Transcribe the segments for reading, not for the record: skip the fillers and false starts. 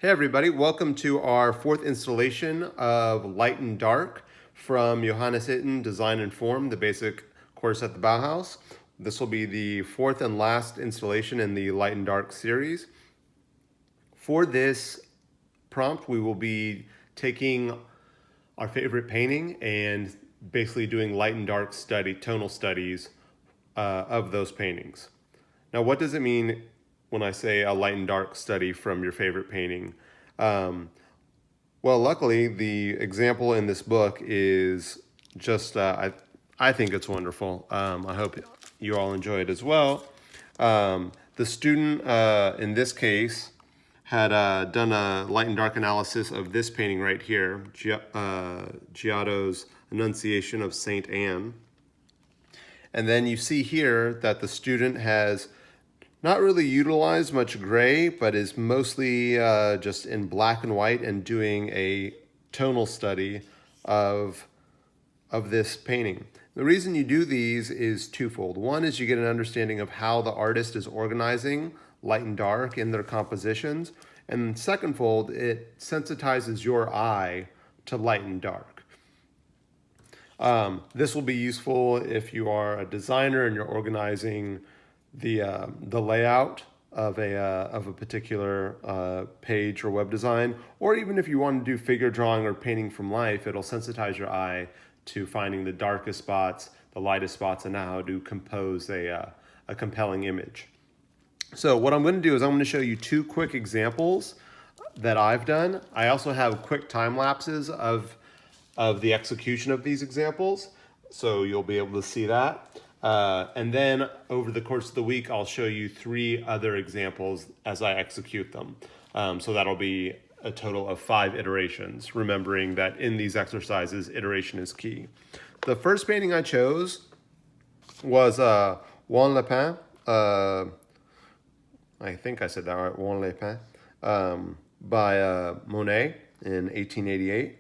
Hey everybody, welcome to our fourth installation of Light and Dark from Johannes Itten, Design and Form, the basic course at the Bauhaus. This will be the fourth and last installation in the Light and Dark series. For this prompt, we will be taking our favorite painting and basically doing light and dark tonal studies of those paintings. Now, what does it mean when I say a light and dark study from your favorite painting? Well, luckily, the example in this book is just, I think it's wonderful. I hope you all enjoy it as well. The student, in this case, had done a light and dark analysis of this painting right here, Giotto's Annunciation of Saint Anne. And then you see here that the student has not really utilized much gray, but is mostly just in black and white and doing a tonal study of this painting. The reason you do these is twofold. One is you get an understanding of how the artist is organizing light and dark in their compositions. And secondfold, it sensitizes your eye to light and dark. This will be useful if you are a designer and you're organizing the layout of a particular page or web design, or even if you want to do figure drawing or painting from life, it'll sensitize your eye to finding the darkest spots, the lightest spots, and how to compose a compelling image. So what I'm going to do is I'm going to show you two quick examples that I've done. I also have quick time lapses of the execution of these examples, so you'll be able to see that. And then over the course of the week, I'll show you 3 other examples as I execute them. So that'll be a total of 5 iterations, remembering that in these exercises, iteration is key. The first painting I chose was Juan Lepin. I think I said that right, Juan Lepin, by Monet in 1888.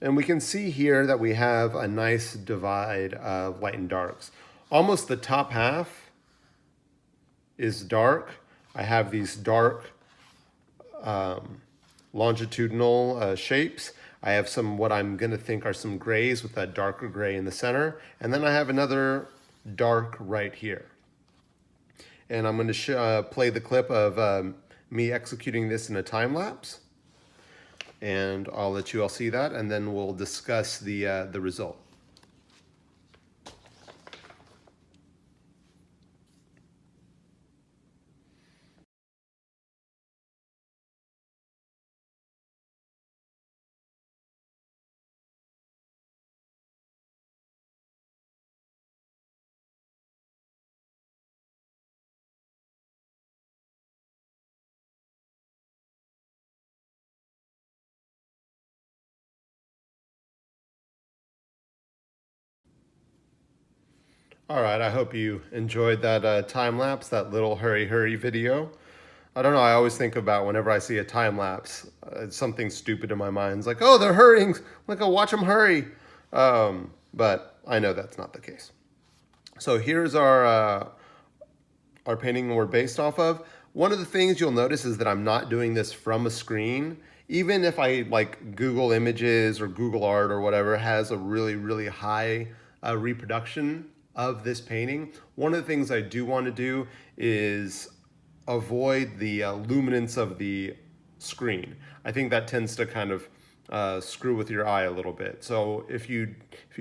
And we can see here that we have a nice divide of light and darks. Almost the top half is dark. I have these dark longitudinal shapes. I have some what I'm going to think are some grays with that darker gray in the center. And then I have another dark right here. And I'm going to play the clip of me executing this in a time lapse. And I'll let you all see that, and then we'll discuss the result. All right, I hope you enjoyed that time lapse, that little hurry video. I don't know, I always think about whenever I see a time lapse, it's something stupid in my mind. It's like, oh, they're hurrying, like, I'll watch them hurry. But I know that's not the case. So here's our painting we're based off of. One of the things you'll notice is that I'm not doing this from a screen. Even if I like Google Images or Google Art or whatever has a really, really high reproduction of this painting, one of the things I do want to do is avoid the luminance of the screen. I think that tends to kind of screw with your eye a little bit. So if you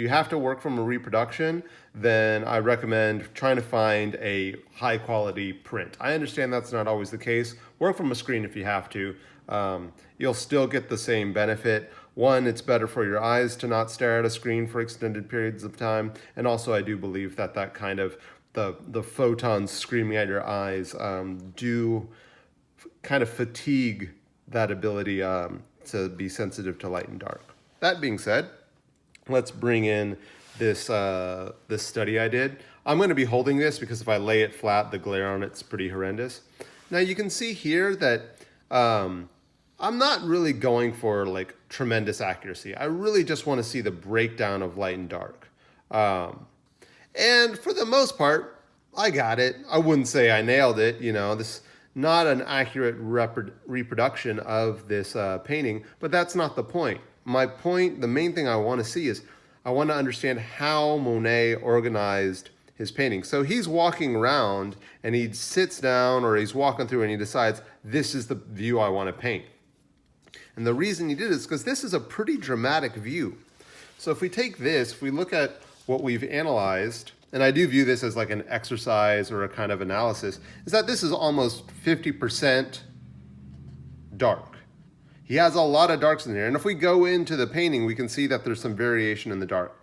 have to work from a reproduction, then I recommend trying to find a high quality print. I understand that's not always the case. Work from a screen if you have to. You'll still get the same benefit. One, it's better for your eyes to not stare at a screen for extended periods of time. And also I do believe that that kind of the photons screaming at your eyes do kind of fatigue that ability to be sensitive to light and dark. That being said, let's bring in this study I did. I'm going to be holding this because if I lay it flat, the glare on it's pretty horrendous. Now you can see here that I'm not really going for like tremendous accuracy. I really just want to see the breakdown of light and dark. And for the most part, I got it. I wouldn't say I nailed it. You know, this not an accurate reproduction of this painting, but that's not the point. My point, the main thing I want to see is I want to understand how Monet organized his painting. So he's walking around and he sits down or he's walking through and he decides, this is the view I want to paint. And the reason he did is because this is a pretty dramatic view. So if we take this, if we look at what we've analyzed, and I do view this as like an exercise or a kind of analysis, is that this is almost 50% dark. He has a lot of darks in here. And if we go into the painting, we can see that there's some variation in the dark.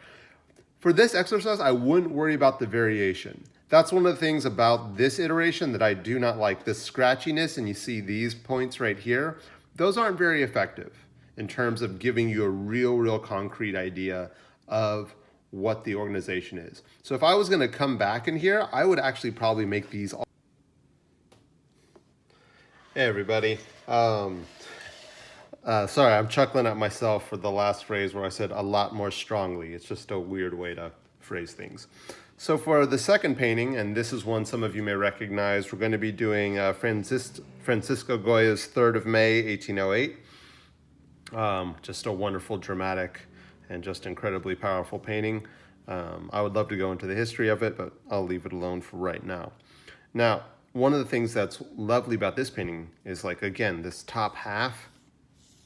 For this exercise, I wouldn't worry about the variation. That's one of the things about this iteration that I do not like. This scratchiness, and you see these points right here, those aren't very effective in terms of giving you a real concrete idea of what the organization is. So if I was going to come back in here, I would actually probably make these all. Hey everybody. Sorry, I'm chuckling at myself for the last phrase where I said a lot more strongly. It's just a weird way to phrase things. So for the second painting, and this is one some of you may recognize, we're going to be doing Francisco Goya's 3rd of May, 1808. Just a wonderful, dramatic, and just incredibly powerful painting. I would love to go into the history of it, but I'll leave it alone for right now. Now, one of the things that's lovely about this painting is, like, again, this top half,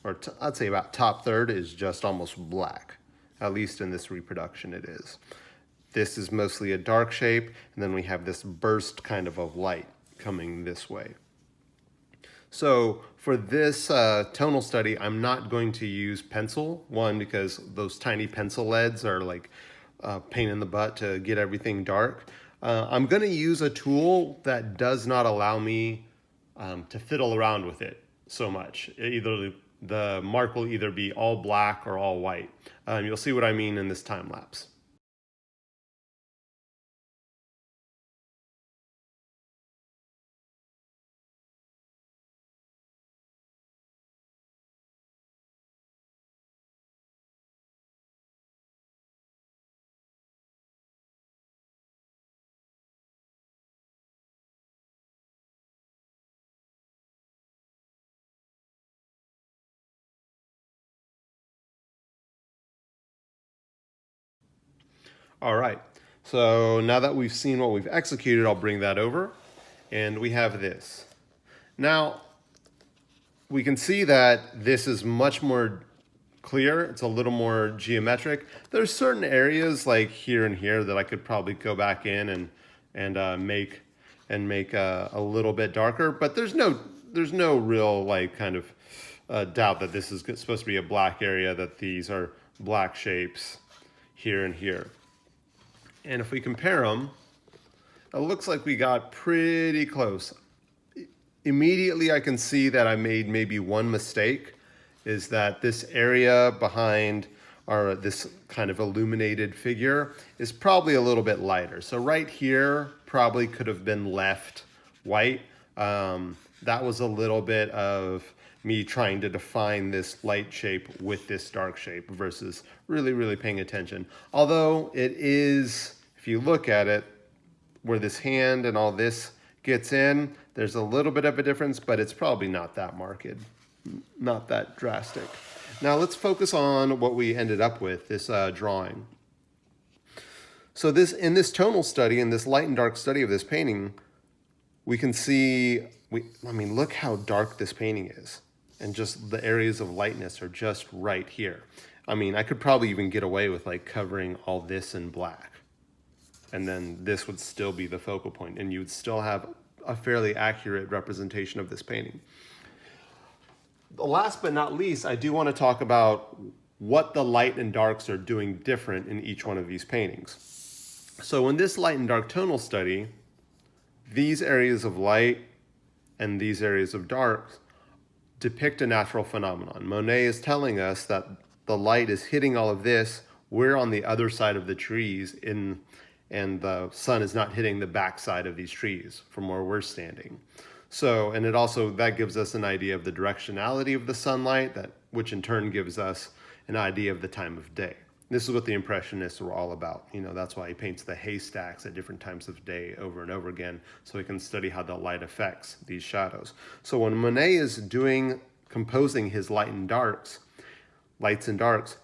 or I'd say about top third, is just almost black. At least in this reproduction it is. This is mostly a dark shape, and then we have this burst kind of light coming this way. So for this tonal study, I'm not going to use pencil. One, because those tiny pencil leads are like a pain in the butt to get everything dark. I'm going to use a tool that does not allow me to fiddle around with it so much. Either the mark will either be all black or all white. You'll see what I mean in this time lapse. All right, so now that we've seen what we've executed, I'll bring that over, and we have this. Now, we can see that this is much more clear. It's a little more geometric. There's certain areas like here and here that I could probably go back in and make a little bit darker, but there's no real like kind of doubt that this is supposed to be a black area, that these are black shapes here and here. And if we compare them, it looks like we got pretty close. Immediately I can see that I made maybe one mistake, is that this area behind this kind of illuminated figure is probably a little bit lighter. So right here probably could have been left white. That was a little bit of me trying to define this light shape with this dark shape versus really paying attention. Although it is, if you look at it, where this hand and all this gets in, there's a little bit of a difference, but it's probably not that marked, not that drastic. Now let's focus on what we ended up with, this drawing. So in this tonal study, in this light and dark study of this painting, we can see, look how dark this painting is. And just the areas of lightness are just right here. I could probably even get away with like covering all this in black. And then this would still be the focal point, and you would still have a fairly accurate representation of this painting. Last but not least, I do want to talk about what the light and darks are doing different in each one of these paintings. So in this light and dark tonal study, these areas of light and these areas of dark depict a natural phenomenon. Monet is telling us that the light is hitting all of this. We're on the other side of the trees, and the sun is not hitting the backside of these trees from where we're standing. So, and it also, that gives us an idea of the directionality of the sunlight, which in turn gives us an idea of the time of day. This is what the Impressionists were all about. That's why he paints the haystacks at different times of day over and over again, so he can study how the light affects these shadows. So when Monet is composing his lights and darks,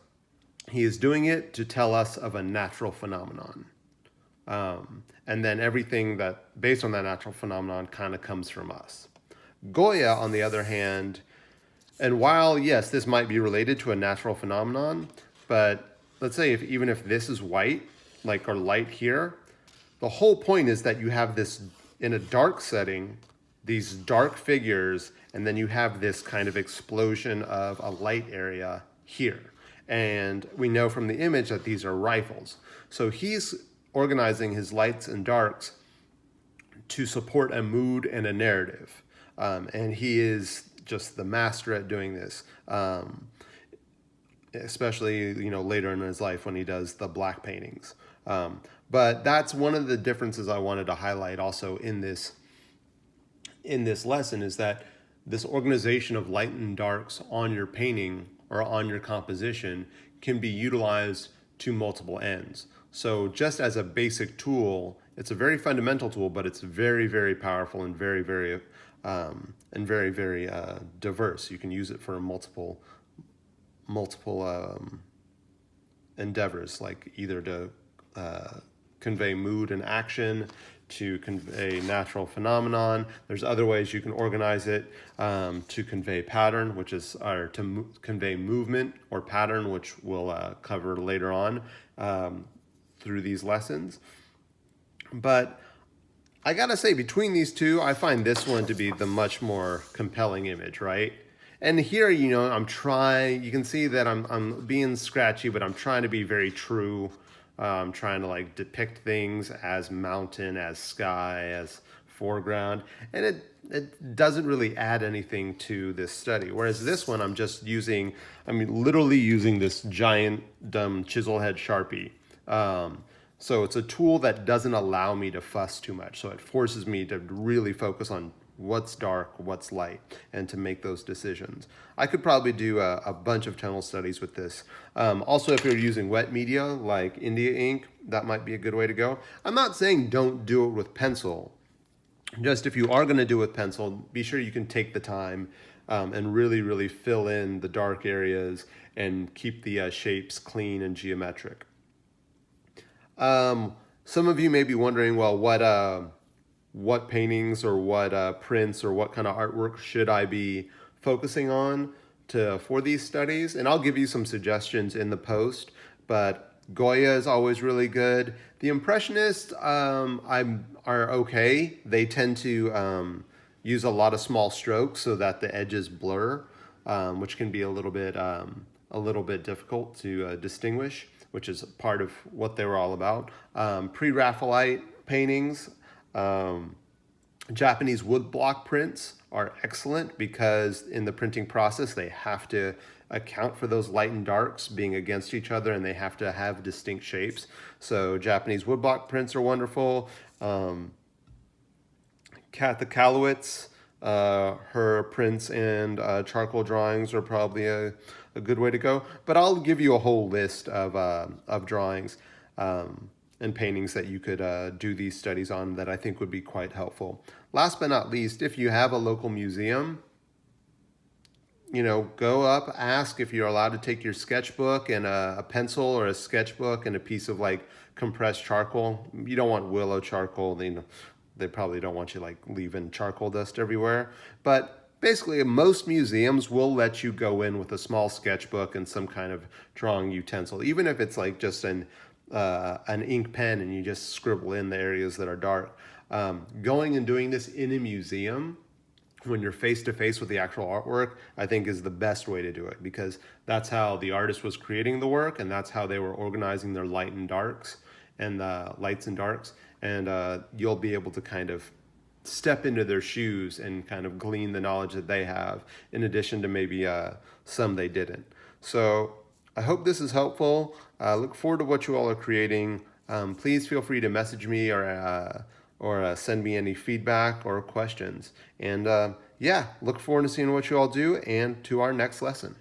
he is doing it to tell us of a natural phenomenon. And then everything that, based on that natural phenomenon, kind of comes from us. Goya, on the other hand, and while, yes, this might be related to a natural phenomenon, but let's say even if this is white, or light here, the whole point is that you have this, in a dark setting, these dark figures, and then you have this kind of explosion of a light area here. And we know from the image that these are rifles. So he's organizing his lights and darks to support a mood and a narrative. And he is just the master at doing this, especially later in his life when he does the black paintings. But that's one of the differences I wanted to highlight also in this lesson, is that this organization of light and darks on your painting or on your composition can be utilized to multiple ends. So just as a basic tool, it's a very fundamental tool, but it's very, very powerful and very, very diverse. You can use it for multiple endeavors, like either to convey mood and action, to convey natural phenomenon. There's other ways you can organize it to convey pattern, to convey movement or pattern, which we'll cover later on through these lessons. But I gotta say, between these two, I find this one to be the much more compelling image, right? And here, I'm trying, you can see that I'm being scratchy, but I'm trying to be very true. I'm trying to depict things as mountain, as sky, as foreground, and it doesn't really add anything to this study. Whereas this one, I'm just literally using this giant chisel head Sharpie. So it's a tool that doesn't allow me to fuss too much. So it forces me to really focus on what's dark, what's light, and to make those decisions. I could probably do a bunch of tonal studies with this. Also, if you're using wet media like India ink, that might be a good way to go. I'm not saying don't do it with pencil. Just if you are going to do it with pencil, be sure you can take the time and really, really fill in the dark areas and keep the shapes clean and geometric. Some of you may be wondering, well, what paintings or what prints or what kind of artwork should I be focusing on for these studies? And I'll give you some suggestions in the post, but Goya is always really good. The Impressionists are okay. They tend to use a lot of small strokes so that the edges blur, which can be a little bit difficult to distinguish, which is part of what they were all about. Pre-Raphaelite paintings, Japanese woodblock prints are excellent because in the printing process, they have to account for those light and darks being against each other, and they have to have distinct shapes. So Japanese woodblock prints are wonderful. Katha Kalowitz, her prints and charcoal drawings are probably a good way to go. But I'll give you a whole list of drawings and paintings that you could do these studies on that I think would be quite helpful. Last but not least, if you have a local museum, go up, ask if you're allowed to take your sketchbook and a pencil or a sketchbook and a piece of compressed charcoal. You don't want willow charcoal. They probably don't want you leaving charcoal dust everywhere. But basically, most museums will let you go in with a small sketchbook and some kind of drawing utensil, even if it's just an ink pen and you just scribble in the areas that are dark. Going and doing this in a museum when you're face to face with the actual artwork, I think is the best way to do it, because that's how the artist was creating the work and that's how they were organizing their light and darks and lights and darks. And you'll be able to kind of step into their shoes and kind of glean the knowledge that they have, in addition to maybe some they didn't. So I hope this is helpful. Look forward to what you all are creating. Please feel free to message me or send me any feedback or questions. And yeah, look forward to seeing what you all do and to our next lesson.